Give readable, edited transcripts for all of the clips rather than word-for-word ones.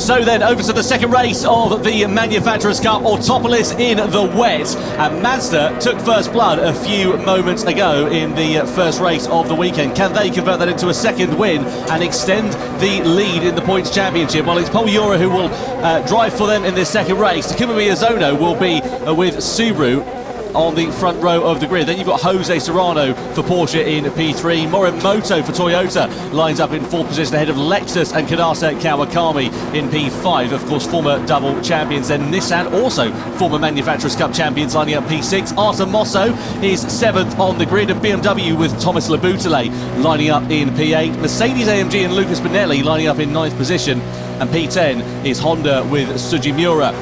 So then over to the second race of the Manufacturers' Cup, Autopolis in the wet. And Mazda took first blood a few moments ago in the first race of the weekend. Can they convert that into a second win and extend the lead in the points championship? Well, it's Paul Ura who will drive for them in this second race. Takuma Miyazono will be with Subaru on the front row of the grid. Then you've got Jose Serrano for Porsche in P3. Morimoto for Toyota lines up in fourth position ahead of Lexus and Kanata Kawakami in P5. Of course, former double champions. Then Nissan, also former Manufacturers' Cup champions, lining up P6. Arta Mosso is seventh on the grid, and BMW with Thomas Labutale lining up in P8. Mercedes-AMG and Lucas Bonelli lining up in ninth position, and P10 is Honda with Sugimura.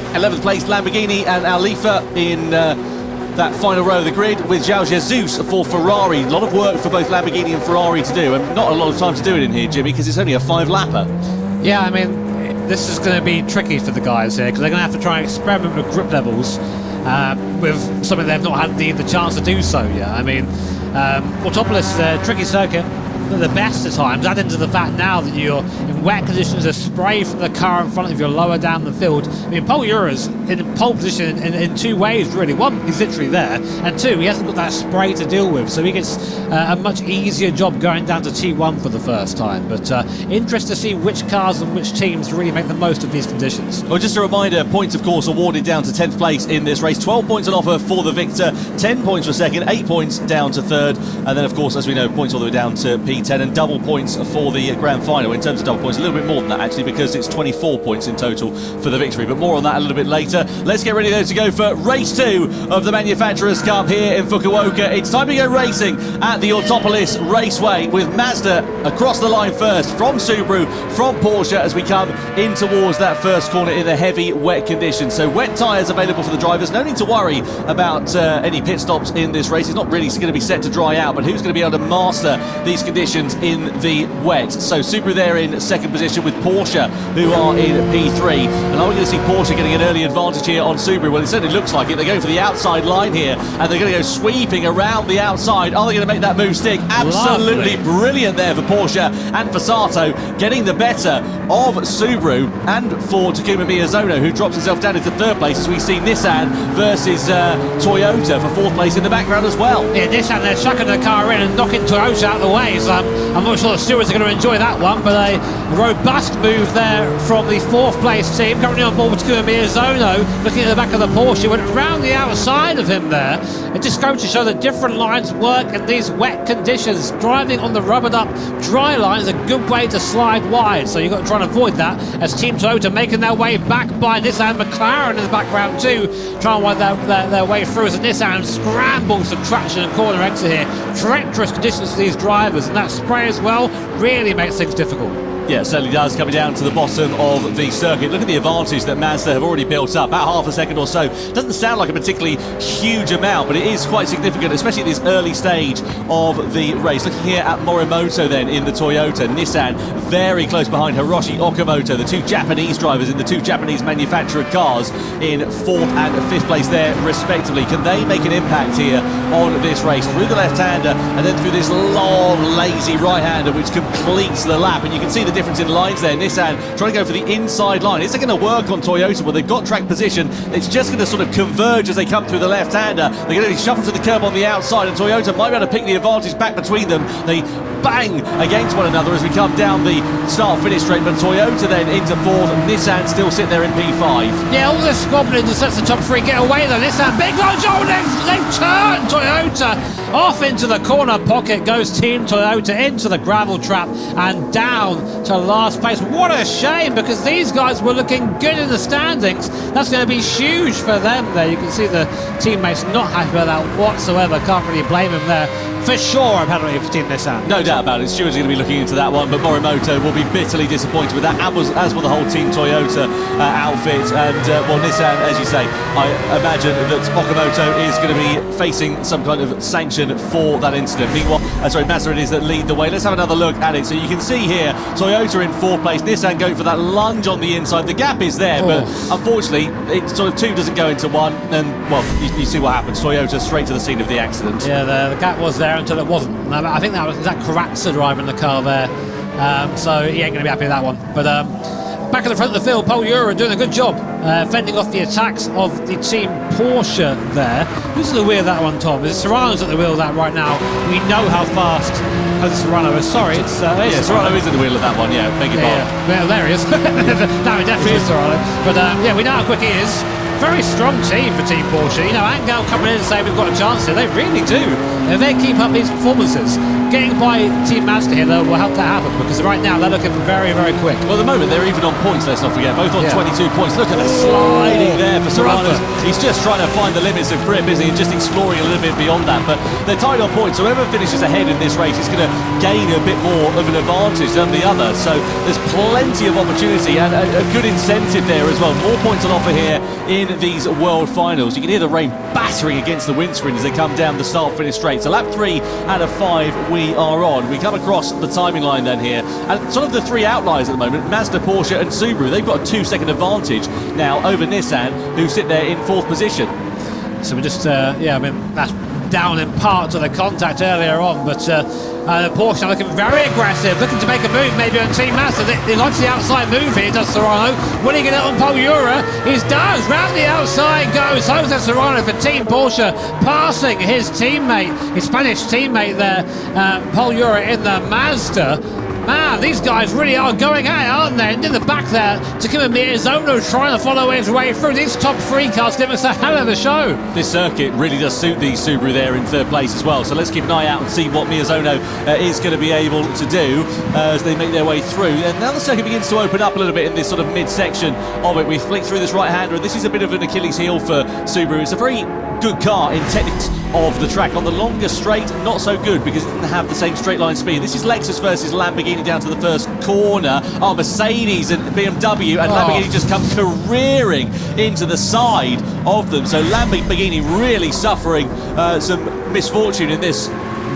11th place Lamborghini and Alifa in that final row of the grid, with João Jesus for Ferrari. A lot of work for both Lamborghini and Ferrari to do, and not a lot of time to do it in here, Jimmy, because it's only a 5-lapper. Yeah, I mean, this is going to be tricky for the guys here, because they're going to have to try and experiment with grip levels with something they've not had the chance to do so yet. I mean, Autopolis is a tricky circuit, the best at times. Add into the fact now that you're in wet conditions, a spray from the car in front of you lower down the field. I mean, Paul Ura's in pole position in two ways, really. One, he's literally there, and two, he hasn't got that spray to deal with, so he gets a much easier job going down to T1 for the first time. But interesting to see which cars and which teams really make the most of these conditions. Well, just a reminder, points, of course, awarded down to 10th place in this race. 12 points on offer for the victor, 10 points for second, 8 points down to third, and then, of course, as we know, points all the way down to P10, and double points for the grand final. In terms of double points, a little bit more than that, actually, because it's 24 points in total for the victory, but more on that a little bit later. Let's get ready, though, to go for race 2 of the Manufacturers' Cup here in Fukuoka. It's time to go racing at the Autopolis Raceway, with Mazda across the line first, from Subaru, from Porsche, as we come in towards that first corner in the heavy wet conditions. So wet tyres available for the drivers. No need to worry about any pit stops in this race. It's not really going to be set to dry out, but who's going to be able to master these conditions in the wet? So Subaru there in second position, with Porsche, who are in P3. And are we going to see Porsche getting an early advantage here on Subaru? Well, it certainly looks like it. They're going for the outside line here, and they're going to go sweeping around the outside. Are they going to make that move stick? Absolutely brilliant there for Porsche and for Sato, getting the better of Subaru, and for Takuma Miyazono, who drops himself down into third place, as we see Nissan versus Toyota for fourth place in the background as well. Yeah, Nissan, they're chucking the car in and knocking Toyota out of the way, so I'm not sure the stewards are going to enjoy that one, but a robust move there from the fourth place team. Currently on board with Takuma Miyazono, looking at the back of the Porsche, went around the outside of him there. It just goes to show that different lines work in these wet conditions. Driving on the rubbered up dry line is a good way to slide wide, so you've got to try and avoid that, as Team Toyota making their way back by Nissan. McLaren in the background too, trying to wind their way through, as the Nissan scrambles some traction and corner exit here. Treacherous conditions for these drivers, and that spray as well really makes things difficult. Yeah, it certainly does, coming down to the bottom of the circuit. Look at the advantage that Mazda have already built up, about half a second or so. Doesn't sound like a particularly huge amount, but it is quite significant, especially at this early stage of the race. Looking here at Morimoto then in the Toyota. Nissan very close behind Hiroshi Okamoto, the two Japanese drivers in the two Japanese manufactured cars, in fourth and fifth place there respectively. Can they make an impact here on this race? Through the left-hander and then through this long, lazy right-hander, which completes the lap. And you can see the difference in lines there. Nissan trying to go for the inside line. Is it going to work on Toyota? Well, they've got track position. It's just going to sort of converge as they come through the left-hander. They're going to be shuffled to the curb on the outside, and Toyota might be able to pick the advantage back between them. They bang against one another as we come down the start-finish straight, but Toyota then into fourth, and Nissan still sitting there in P5. Yeah, all this squabbling just lets the top three get away though. Nissan, big launch, oh, they've turned Toyota off into the corner pocket. Goes Team Toyota into the gravel trap and down to last place. What a shame, because these guys were looking good in the standings. That's going to be huge for them there. You can see the teammates not happy with that whatsoever. Can't really blame him there. For sure, a penalty for Team Nissan. No doubt about it. Stewards are going to be looking into that one, but Morimoto will be bitterly disappointed with that, as will the whole Team Toyota outfit. And, well, Nissan, as you say, I imagine that Okamoto is going to be facing some kind of sanction for that incident. Meanwhile, Mazda it is that lead the way. Let's have another look at it. So you can see here, Toyota in fourth place, Nissan going for that lunge on the inside. The gap is there, but unfortunately, it sort of two doesn't go into one, and, well, you see what happens. Toyota straight to the scene of the accident. Yeah, the gap was there until it wasn't. I think that was Karatsa driving the car there, so he ain't going to be happy with that one. But Back at the front of the field, Paul Ura doing a good job fending off the attacks of the team Porsche there. Who's at the wheel of that one, Tom? Is Serrano's at the wheel of that right now? We know how fast Serrano is. Sorry, it's yeah, Serrano is at the wheel of that one, yeah, beg your pardon. Well, there he is. No, it definitely is Serrano. But yeah, we know how quick he is. Very strong team for Team Porsche. You know, Angel coming in and saying we've got a chance here. They really do. If they keep up these performances, getting by Team Mazda here though will help that happen, because right now they're looking very, very quick. Well, at the moment they're even on points, let's not forget, both on 22 points. Look at the sliding there for Serrano. He's just trying to find the limits of grip, isn't he? Just exploring a little bit beyond that. But they're tied on points, so whoever finishes ahead in this race is going to gain a bit more of an advantage than the other. So there's plenty of opportunity and a good incentive there as well. More points on offer here in these World Finals. You can hear the rain battering against the windscreen as they come down the start-finish straight. So lap 3 out of 5 we are on. We come across the timing line then here, and sort of the three outliers at the moment, Mazda, Porsche and Subaru. They've got a 2-second advantage now over Nissan, who sit there in 4th position. So we're just, yeah, I mean, that's down in part to the contact earlier on, but Porsche are looking very aggressive, looking to make a move maybe on Team Mazda. They like the outside move here, does Serrano. Will he get it on Paul Ura? He does, round the outside goes Jose Serrano for Team Porsche, passing his teammate, his Spanish teammate there, Paul Ura in the Mazda. Man, these guys really are going at it, aren't they? And in the back there, Takuma Miyazono trying to follow his way through. These top 3 cars giving us a hell of a show. This circuit really does suit the Subaru there in 3rd place as well. So let's keep an eye out and see what Miyazono is going to be able to do as they make their way through. And now the circuit begins to open up a little bit in this sort of mid-section of it. We flick through this right-hander, and this is a bit of an Achilles heel for Subaru. It's a very good car in techniques of the track. On the longer straight, not so good because it didn't have the same straight line speed. This is Lexus versus Lamborghini down to the first corner. Mercedes and BMW, and Lamborghini just come careering into the side of them. So Lamborghini really suffering some misfortune in this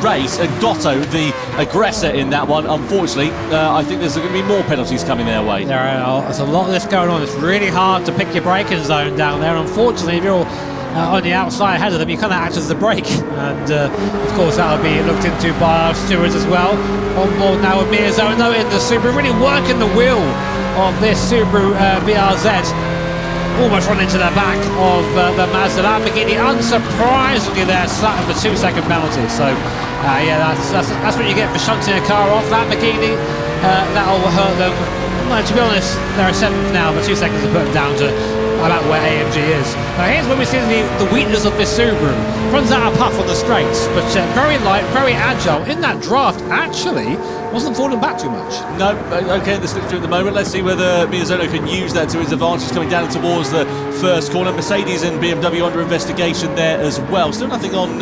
race, and Gotto, the aggressor in that one, unfortunately, I think there's going to be more penalties coming their way. There's a lot of this going on. It's really hard to pick your braking zone down there. Unfortunately, if you're on the outside ahead of them, you kind of act as the brake, and of course that'll be looked into by our stewards as well. On board now with Miyazono in the Subaru, really working the wheel of this Subaru BRZ. Almost run into the back of the Mazda. Lamborghini, unsurprisingly, they're slapping for 2-second penalty. So yeah, that's what you get for shunting a car off. Lamborghini, that'll hurt them. Well, to be honest, they're a 7th now, but 2 seconds to put them down to about where AMG is. Now here's where we see the weakness of this Subaru. Runs out of puff on the straights, but very light, very agile. In that draft, actually, wasn't falling back too much. No, okay, the slipstream at the moment. Let's see whether Miyazono can use that to his advantage coming down towards the first corner. Mercedes and BMW under investigation there as well. Still nothing on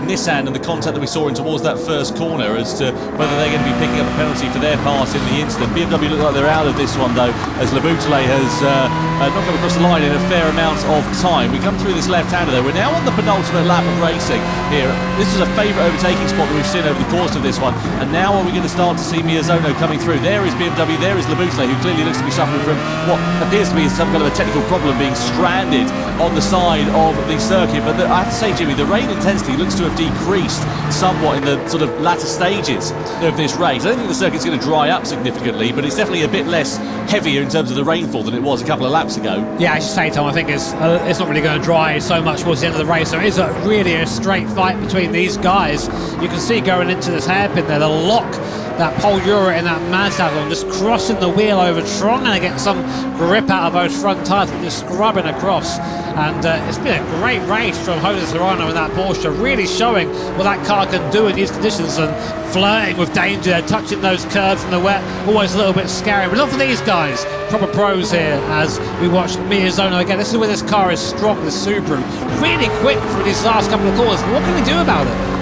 Nissan and the contact that we saw in towards that first corner as to whether they're going to be picking up a penalty for their part in the incident. BMW look like they're out of this one though, as Laboutelet has not come across the line in a fair amount of time. We come through this left-hander though. We're now on the penultimate lap of racing here. This is a favourite overtaking spot that we've seen over the course of this one, and now are we going to start to see Miyazono coming through? There is BMW, there is Laboutelet, who clearly looks to be suffering from what appears to be some kind of a technical problem, being stranded on the side of the circuit. But I have to say, Jimmy, the rain intensity looks to have decreased somewhat in the sort of latter stages of this race. I don't think the circuit's going to dry up significantly, but it's definitely a bit less heavier in terms of the rainfall than it was a couple of laps ago. Yeah, I should say, Tom, I think it's not really going to dry so much towards the end of the race. So it is really a straight fight between these guys. You can see going into this hairpin there, the lock that Paul Ura in that Mazda on, just crossing the wheel over, trying to get some grip out of those front tyres, just scrubbing across. And it's been a great race from Jose Serrano in that Porsche, really showing what that car can do in these conditions and flirting with danger, touching those curves in the wet, always a little bit scary. But not for these guys, proper pros here, as we watch Miyazono again. This is where this car is strong, this Subaru. Really quick through these last couple of corners. What can we do about it?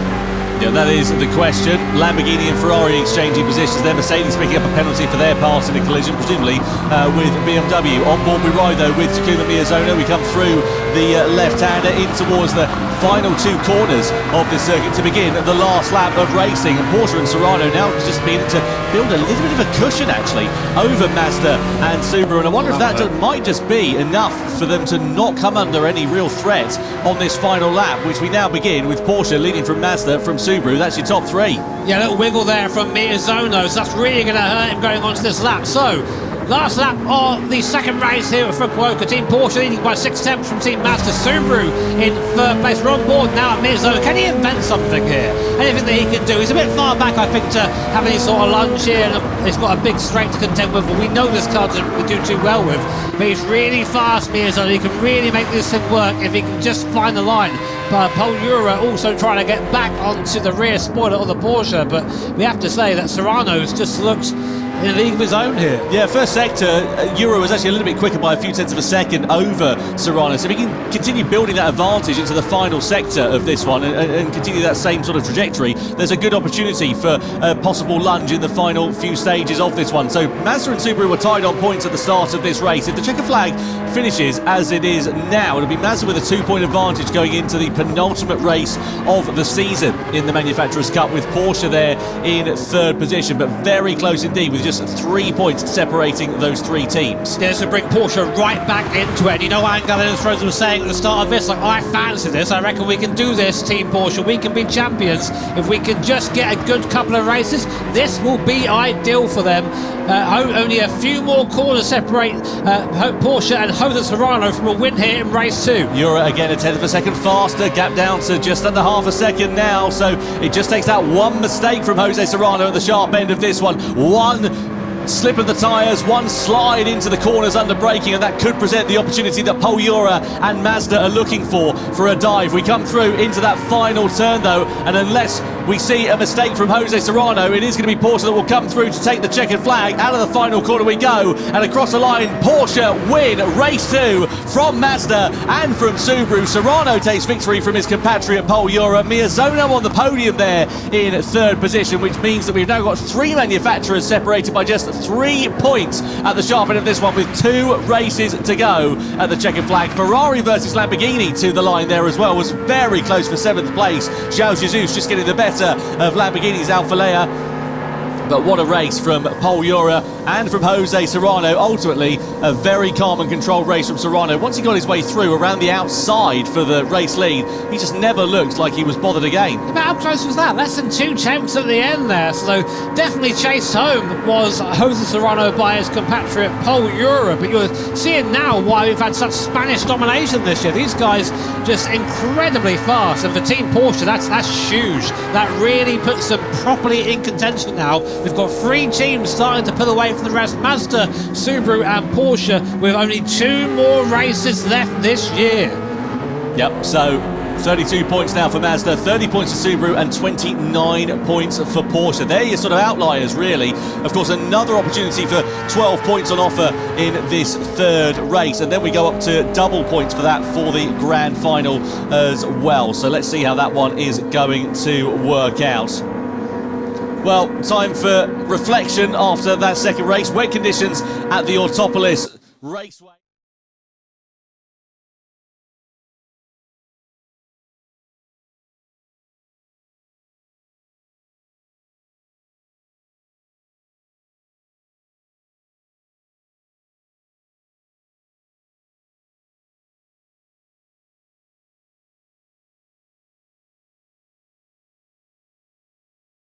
Yeah, that is the question. Lamborghini and Ferrari exchanging positions there. Mercedes picking up a penalty for their part in a collision, presumably with BMW. On board we ride though with Takuma Miyazono. We come through the left-hander in towards the final 2 corners of this circuit to begin the last lap of racing. And Porsche and Serrano now just beginning to build a little bit of a cushion actually over Mazda and Subaru. And I wonder if that might just be enough for them to not come under any real threat on this final lap, which we now begin with Porsche leading from Mazda, from Subaru. That's your top 3. Yeah, a little wiggle there from Miyazono, so that's really going to hurt him going on to this lap. So Last lap of the second race here for Fukuoka. Team Porsche leading by 6/10 from Team Mazda. Subaru in third place. We're on board now at mid-zone. Can he invent something here? Anything that he can do? He's a bit far back, I think, to have any sort of lunge here. And he's got a big straight to contend with. We know this car doesn't do too well with. But he's really fast, mid-zone. He can really make this thing work if he can just find the line. But Paul Ura also trying to get back onto the rear spoiler of the Porsche. But we have to say that Serrano's just looks in a league of his own here. Yeah, first sector, Euro was actually a little bit quicker by a few tenths of a second over Serrano. So if he can continue building that advantage into the final sector of this one and continue that same sort of trajectory, there's a good opportunity for a possible lunge in the final few stages of this one. So Mazda and Subaru were tied on points at the start of this race. If the checker flag finishes as it is now, it'll be Mazda with a 2-point advantage going into the penultimate race of the season in the Manufacturers' Cup, with Porsche there in third position, but very close indeed, with just 3 points separating those three teams. Yeah, this will bring Porsche right back into it. And you know what Angela Frozen was saying at the start of this? Like, I fancy this. I reckon we can do this, Team Porsche. We can be champions. If we can just get a good couple of races, this will be ideal for them. Only a few more corners separate Porsche and Jose Serrano from a win here in race 2. Euro again a tenth of a second faster, gap down to just under half a second now, so it just takes that one mistake from Jose Serrano at the sharp end of this one. One slip of the tyres, one slide into the corners under braking, and that could present the opportunity that Paul Ura and Mazda are looking for a dive. We come through into that final turn though, and unless we see a mistake from Jose Serrano, it is going to be Porsche that will come through to take the checkered flag. Out of the final corner we go, and across the line, Porsche win race 2 from Mazda and from Subaru. Serrano takes victory from his compatriot Paul Ura. Miyazono on the podium there in third position, which means that we've now got 3 manufacturers separated by just 3 points at the sharp end of this one, with 2 races to go at the checkered flag. Ferrari versus Lamborghini to the line there as well, was very close for 7th place. João Jesus just getting the better of Lamborghini's Alfa Lea. But what a race from Paul Ura and from Jose Serrano. Ultimately, a very calm and controlled race from Serrano. Once he got his way through around the outside for the race lead, he just never looked like he was bothered again. But how close was that? Less than 2 tenths at the end there. So definitely chased home was Jose Serrano by his compatriot Paul Ura. But you're seeing now why we've had such Spanish domination this year. These guys just incredibly fast. And for Team Porsche, that's huge. That really puts them properly in contention now. We've got 3 teams starting to pull away from the rest. Mazda, Subaru and Porsche, with only 2 more races left this year. Yep, so 32 points now for Mazda, 30 points for Subaru and 29 points for Porsche. They're your sort of outliers, really. Of course, another opportunity for 12 points on offer in this third race. And then we go up to double points for that for the grand final as well. So let's see how that one is going to work out. Well, time for reflection after that second race. Wet conditions at the Autopolis Raceway.